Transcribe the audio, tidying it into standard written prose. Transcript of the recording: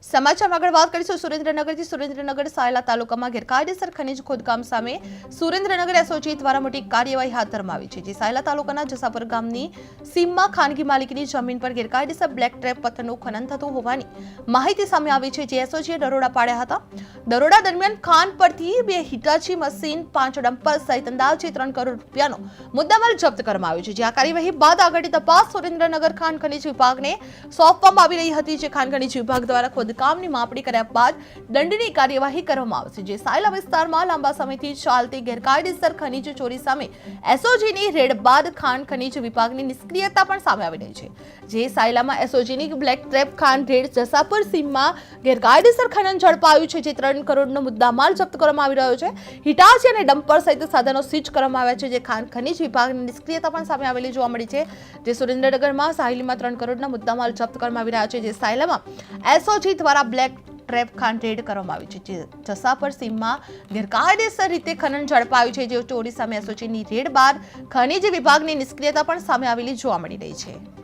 સમાચારમાં આગળ વાત કરીશું સુરેન્દ્રનગરથી। સુરેન્દ્રનગર સાયલા તાલુકામાં ગેરકાયદેસર ખનીજ ખોદકામ સામે સુરેન્દ્રનગર એસઓજી દ્વારા મોટી કાર્યવાહી હાથ ધરવામાં આવી છે। જે સાયલા તાલુકાના જસાપર ગામની સીમમાં ખાનગી માલિકીની જમીન પર ગેરકાયદેસર બ્લેક ટ્રેપ પથ્થરનું ખનન થતું હોવાની માહિતી સામે આવી છે। જે એસઓજીએ દરોડા પાડ્યા હતા। દરોડા દરમિયાન ખાન પરથી 2 હિટાચી મશીન, 5 ડમ્પર સહિત અંદાજે 3 કરોડ રૂપિયાનો મુદ્દામાલ જપ્ત કરવામાં આવ્યો છે। જે આ કાર્યવાહી બાદ આગળની તપાસ સુરેન્દ્રનગર ખાન ખનીજ વિભાગને સોંપવામાં આવી રહી હતી। જે ખાન ખનીજ વિભાગ દ્વારા ખોદકામની માપણી કર્યા બાદ દંડની કાર્યવાહી કરવામાં આવશે। જે સાયલા વિસ્તારમાં લાંબા સમયથી ચાલતી ગેરકાયદેસર ખનીજ ચોરી સામે એસઓજીની રેડ બાદ ખાન ખનીજ વિભાગની નિષ્ક્રિયતા પણ સામે આવી રહી છે। જે સાયલામાં એસઓજીની બ્લેક ટ્રેપ ખાન રેડ જસાપર સીમમાં ગેરકાયદેસર ખનન ઝડપાયું છે। જે 3 કરોડનો મુદ્દામાલ જપ્ત કરવામાં આવી રહ્યો છે। હિટાચી અને ડમ્પર સહિત સાધનો સીઝ કરવામાં આવ્યા છે। જે ખાન ખનીજ વિભાગની નિષ્ક્રિયતા પણ સામે આવેલી જોવા મળી છે। જે સુરેન્દ્રનગરમાં સાયલીમાં 3 કરોડના મુદ્દામાલ જપ્ત કરવામાં આવી રહ્યા છે। જે સાયલામાં એસઓજી દ્વારા બ્લેક ટ્રેપ ખાન રેડ કરવામાં આવી છે। જે જસાપર સીમમાં ગેરકાયદેસર રીતે ખનન ઝડપાયું છે। જે ચોરી સામે એસઓજીની રેડ બાદ ખનીજ વિભાગની નિષ્ક્રિયતા પણ સામે આવેલી જોવા મળી રહી છે।